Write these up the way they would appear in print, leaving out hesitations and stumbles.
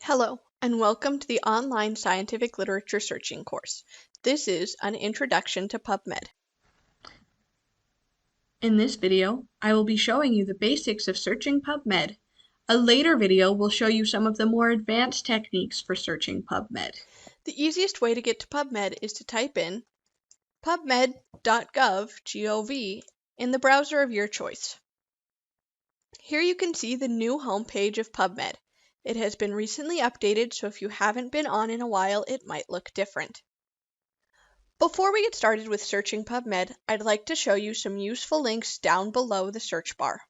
Hello, and welcome to the online scientific literature searching course. This is an introduction to Pubmed. In this video, I will be showing you the basics of searching Pubmed. A later video will show you some of the more advanced techniques for searching Pubmed. The easiest way to get to Pubmed is to type in pubmed.gov in the browser of your choice. Here you can see the new homepage of Pubmed. It has been recently updated, so if you haven't been on in a while, it might look different. Before we get started with searching Pubmed, I'd like to show you some useful links down below the search bar.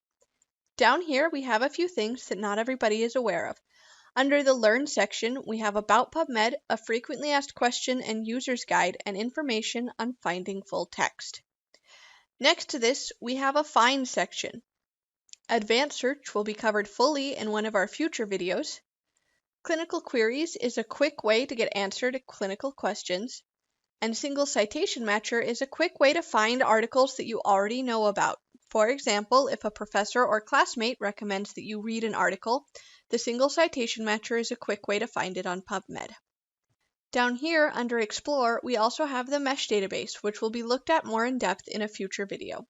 Down here, we have a few things that not everybody is aware of. Under the Learn section, we have About Pubmed, a frequently asked question and user's guide, and information on finding full text. Next to this, we have a Find section. Advanced search will be covered fully in one of our future videos. Clinical queries is a quick way to get answer to clinical questions. And Single Citation Matcher is a quick way to find articles that you already know about. For example, if a professor or classmate recommends that you read an article, the Single Citation Matcher is a quick way to find it on Pubmed. Down here, under Explore, we also have the Mesh database, which will be looked at more in depth in a future video.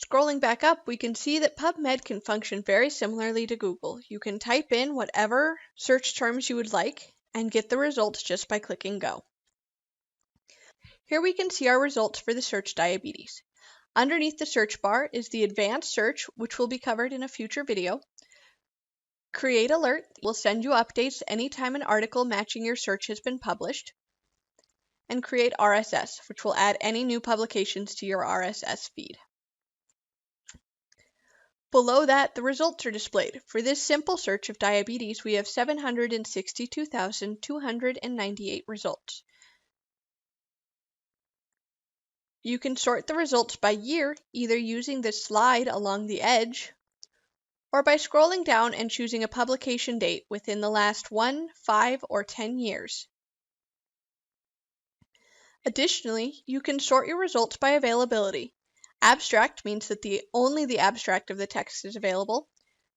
Scrolling back up, we can see that Pubmed can function very similarly to Google. You can type in whatever search terms you would like and get the results just by clicking Go. Here we can see our results for the search diabetes. Underneath the search bar is the advanced search, which will be covered in a future video. Create alert will send you updates anytime an article matching your search has been published. And create RSS, which will add any new publications to your RSS feed. Below that, the results are displayed. For this simple search of diabetes, we have 762,298 results. You can sort the results by year, either using the slide along the edge, or by scrolling down and choosing a publication date within the last 1, 5, or 10 years. Additionally, you can sort your results by availability. Abstract means that only the abstract of the text is available.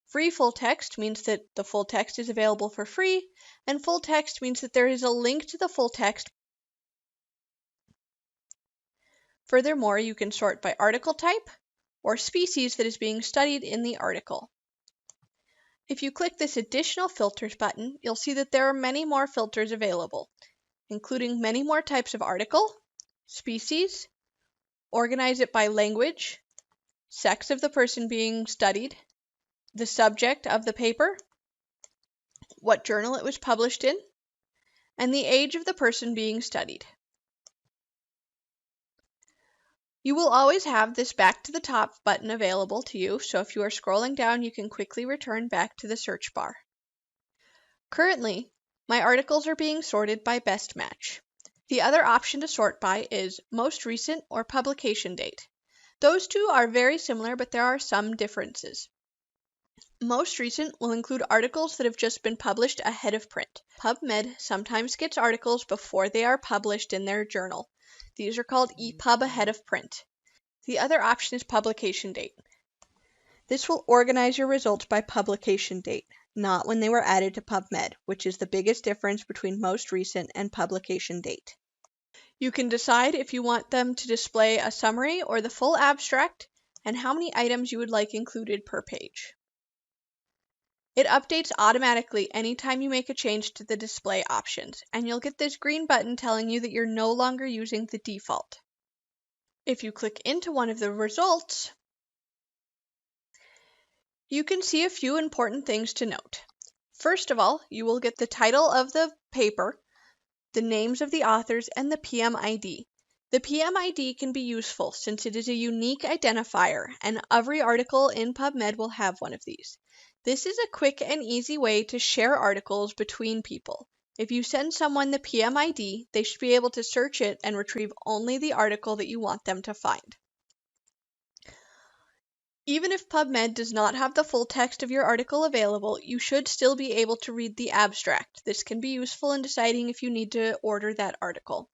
Free full text means that the full text is available for free, and full text means that there is a link to the full text. Furthermore, you can sort by article type or species that is being studied in the article. If you click this additional filters button, you'll see that there are many more filters available, including many more types of article, species, organize it by language, sex of the person being studied, the subject of the paper, what journal it was published in, and the age of the person being studied. You will always have this back to the top button available to you, so if you are scrolling down, you can quickly return back to the search bar. Currently, my articles are being sorted by best match. The other option to sort by is most recent or publication date. Those two are very similar, but there are some differences. Most recent will include articles that have just been published ahead of print. Pubmed sometimes gets articles before they are published in their journal. These are called EPUB ahead of print. The other option is publication date. This will organize your results by publication date, not when they were added to Pubmed, which is the biggest difference between most recent and publication date. You can decide if you want them to display a summary or the full abstract, and how many items you would like included per page. It updates automatically anytime you make a change to the display options, and you'll get this green button telling you that you're no longer using the default. If you click into one of the results, you can see a few important things to note. First of all, you will get the title of the paper, the names of the authors, and the PMID. The PMID can be useful since it is a unique identifier, and every article in Pubmed will have one of these. This is a quick and easy way to share articles between people. If you send someone the PMID, they should be able to search it and retrieve only the article that you want them to find. Even if Pubmed does not have the full text of your article available, you should still be able to read the abstract. This can be useful in deciding if you need to order that article.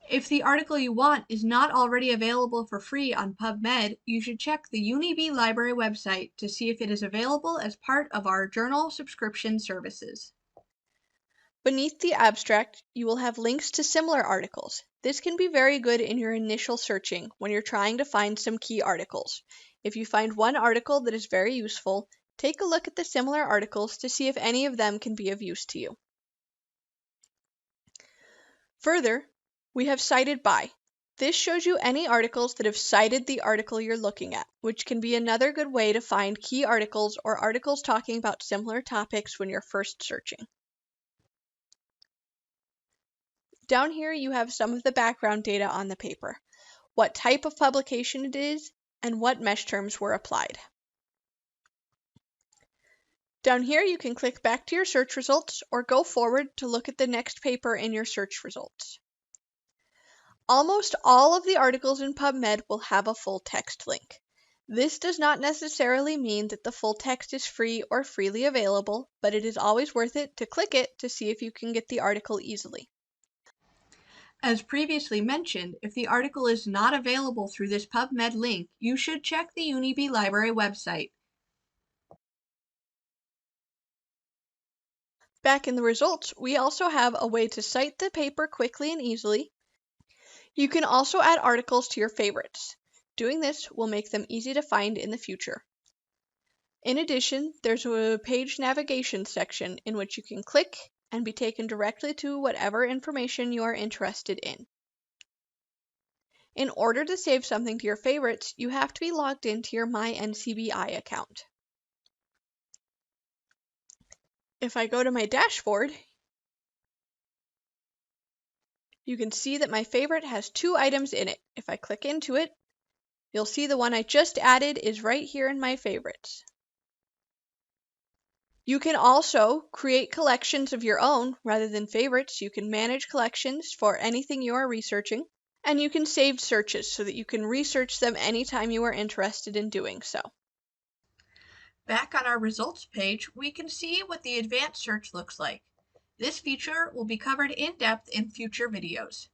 If the article you want is not already available for free on PubMed, you should check the UniB library website to see if it is available as part of our journal subscription services. Beneath the abstract, you will have links to similar articles. This can be very good in your initial searching when you're trying to find some key articles. If you find one article that is very useful, take a look at the similar articles to see if any of them can be of use to you. Further, we have cited by. This shows you any articles that have cited the article you're looking at, which can be another good way to find key articles or articles talking about similar topics when you're first searching. Down here you have some of the background data on the paper, what type of publication it is, and what mesh terms were applied. Down here you can click back to your search results or go forward to look at the next paper in your search results. Almost all of the articles in PubMed will have a full text link. This does not necessarily mean that the full text is free or freely available, but it is always worth it to click it to see if you can get the article easily. As previously mentioned, if the article is not available through this PubMed link, you should check the UniB library website. Back in the results, we also have a way to cite the paper quickly and easily. You can also add articles to your favorites. Doing this will make them easy to find in the future. In addition, there's a page navigation section in which you can click and be taken directly to whatever information you are interested in. In order to save something to your favorites, you have to be logged into your MyNCBI account. If I go to my dashboard, you can see that my favorite has 2 items in it. If I click into it, you'll see the one I just added is right here in my favorites. You can also create collections of your own rather than favorites. You can manage collections for anything you are researching, and you can save searches so that you can research them anytime you are interested in doing so. Back on our results page, we can see what the advanced search looks like. This feature will be covered in depth in future videos.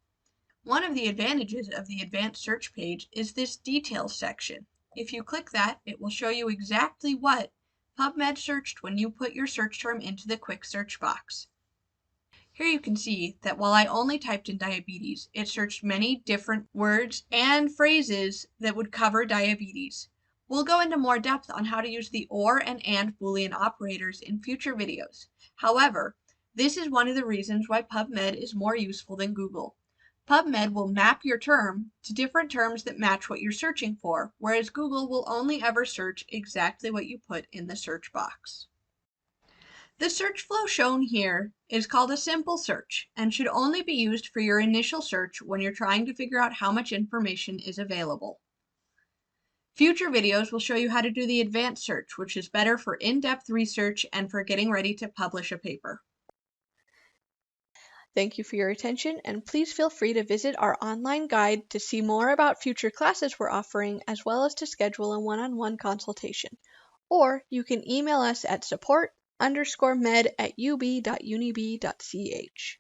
One of the advantages of the advanced search page is this details section. If you click that, it will show you exactly what PubMed searched when you put your search term into the quick search box. Here you can see that while I only typed in diabetes, it searched many different words and phrases that would cover diabetes. We'll go into more depth on how to use the OR and Boolean operators in future videos. However, this is one of the reasons why PubMed is more useful than Google. PubMed will map your term to different terms that match what you're searching for, whereas Google will only ever search exactly what you put in the search box. The search flow shown here is called a simple search and should only be used for your initial search when you're trying to figure out how much information is available. Future videos will show you how to do the advanced search, which is better for in-depth research and for getting ready to publish a paper. Thank you for your attention, and please feel free to visit our online guide to see more about future classes we're offering, as well as to schedule a one-on-one consultation. Or you can email us at support_med@ub.unib.ch.